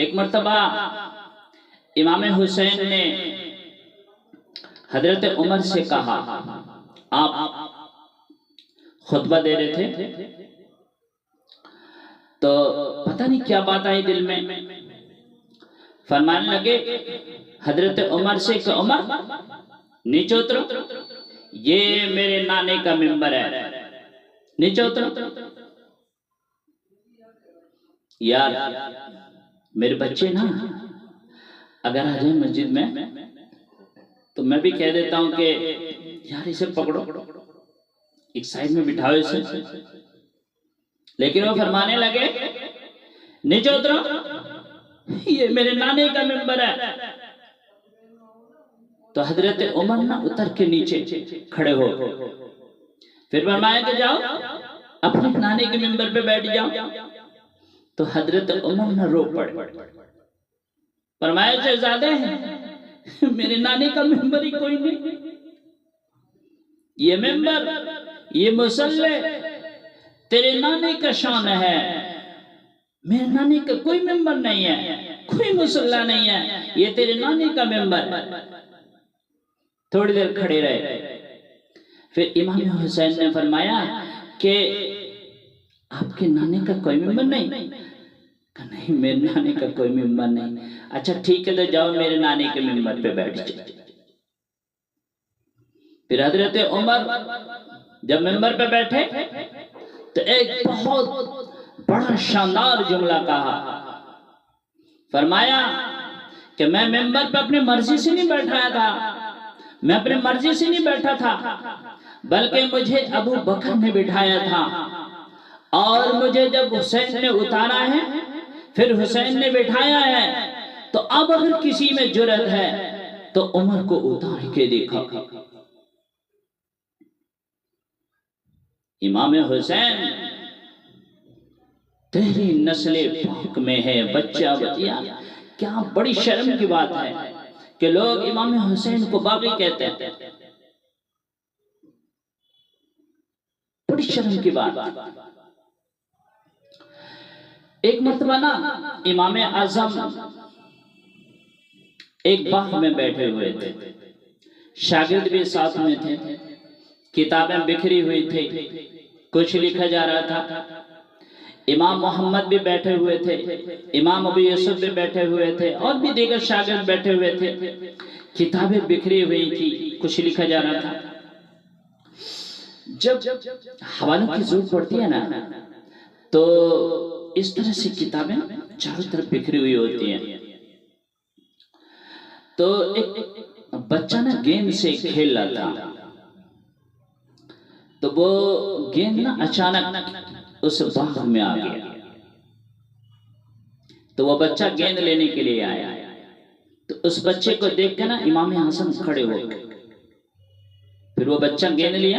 ایک مرتبہ امام حسین نے حضرت عمر سے کہا، آپ خطبہ دے رہے تھے تو پتہ نہیں کیا بات آئی دل میں، فرمانے لگے حضرت عمر سے کہ عمر نیچے اترو، یہ میرے نانے کا ممبر ہے، نیچے اترو۔ یار میرے بچے نا اگر آ جائیں مسجد میں تو میں بھی کہہ دیتا ہوں کہ یار اسے پکڑو، ایک سائڈ میں بٹھاؤ اسے، لیکن وہ فرمانے لگے نیچے اترو، یہ میرے نانے کا ممبر ہے۔ تو حضرت عمر نہ اتر کے نیچے کھڑے ہو، پھر فرمایا کہ جاؤ اپنے نانے کے ممبر پہ بیٹھ جاؤ۔ تو حضرت عمر نہ رو پڑے، فرمایا شہزادے میرے نانے کا ممبر ہی کوئی نہیں، یہ ممبر یہ مصلی تیرے نانے کا شان ہے، میرے نانے کا کوئی ممبر نہیں ہے، کوئی مصلی نہیں ہے، یہ تیرے نانے کا ممبر ہے۔ تھوڑی دیر کھڑے رہے، پھر امام حسین نے فرمایا کہ آپ کے نانے کا کوئی ممبر نہیں؟ کہ نہیں میرے نانے کا کوئی ممبر نہیں۔ اچھا ٹھیک ہے تو جاؤ میرے نانے کے ممبر پہ بیٹھ جاؤ۔ پھر حضرت عمر جب ممبر پہ بیٹھے تو ایک بہت بڑا شاندار جملہ کہا، فرمایا کہ میں ممبر پہ اپنی مرضی سے نہیں بیٹھایا تھا، میں اپنی مرضی سے نہیں بیٹھا تھا، بلکہ مجھے ابو بکر نے بٹھایا تھا، اور مجھے جب حسین نے اتارا ہے پھر حسین نے بٹھایا ہے، تو اب اگر کسی میں جرأت ہے تو عمر کو اتار کے دیکھا۔ امام حسین تیری نسل پاک میں ہے بچہ بچیا، کیا بڑی شرم کی بات ہے کہ لوگ امام حسین کو باغی کہتے ہیں، بڑی شرم کی بات۔ ایک مرتبہ نا امام اعظم ایک باغ میں بیٹھے ہوئے تھے، شاگرد بھی ساتھ میں تھے، کتابیں بکھری ہوئی تھی، کچھ لکھا جا رہا تھا، امام محمد بھی بیٹھے ہوئے تھے، امام ابو یوسف بھی بیٹھے ہوئے تھے، اور بھی دیگر شاگرد بیٹھے ہوئے تھے، کتابیں بکھری ہوئی تھی، کچھ لکھا جا رہا تھا۔ جب حوالوں کی ضرورت پڑتی ہے نا تو اس طرح سے کتابیں چاروں طرف بکھری ہوئی ہوتی ہیں۔ تو ایک بچہ نا گیند سے کھیل رہا تھا، تو وہ گیند نا اچانک اس باغ میں آ گیا، تو وہ بچہ گیند لینے کے لیے آیا، تو اس بچے کو دیکھ کے نا امام اعظم کھڑے ہو گئے، پھر وہ بچہ گیند لیا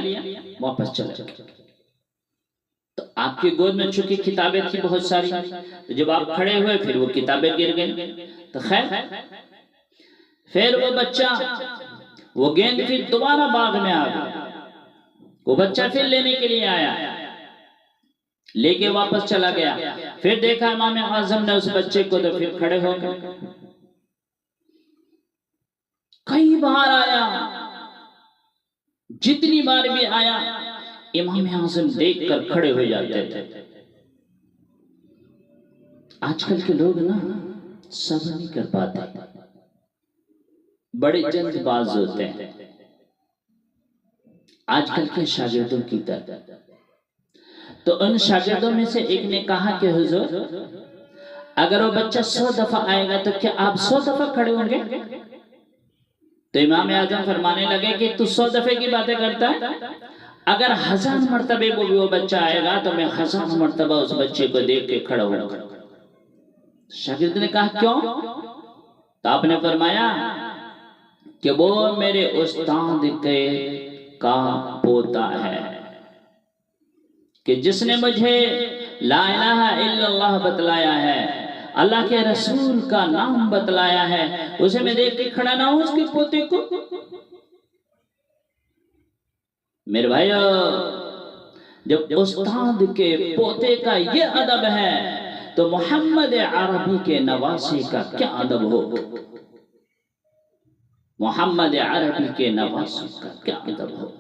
واپس چلا گیا۔ تو آپ کی گود میں چونکہ کتابیں تھی بہت ساری، تو جب آپ کھڑے ہوئے پھر وہ کتابیں گر گئی، تو خیر پھر وہ بچہ وہ گیند پھر دوبارہ باغ میں آ گیا، وہ بچہ پھر لینے کے لیے آیا، لے کے واپس چلا گیا، پھر دیکھا امام اعظم نے اس بچے کو، تو پھر کھڑے ہو گئے۔ کئی بار آیا، جتنی بار بھی آیا امام اعظم دیکھ کر کھڑے ہو جاتے تھے۔ آج کل کے لوگ نا صبر نہیں کر پاتے، بڑے جلد باز ہوتے ہیں آج کل کے شاگردوں کی طرح۔ تو ان شاگردوں میں سے ایک نے کہا کہ حضور اگر وہ بچہ 100 دفعہ آئے گا تو کیا آپ 100 دفعہ کھڑے ہوں گے؟ تو امام اعظم فرمانے لگے کہ تو 100 دفعے کی باتیں کرتا ہے، اگر 1000 مرتبہ وہ بچہ آئے گا تو میں 1000 مرتبہ اس بچے کو دیکھ کے کھڑا ہوں گا۔ شاگرد نے کہا کیوں؟ تو آپ نے فرمایا کہ وہ میرے استاد کے کا پوتا ہے، کہ جس نے مجھے لا الہ الا اللہ بتلایا ہے، اللہ کے رسول کا نام بتلایا ہے، اسے میں دیکھ کے کھڑا نہ ہوں اس کے پوتے کو۔ میرے بھائیو، جب استاد کے پوتے کا یہ ادب ہے تو محمد عربی کے نواسے کا کیا ادب ہو، محمد عربی کے نواسے کا کیا ادب ہو۔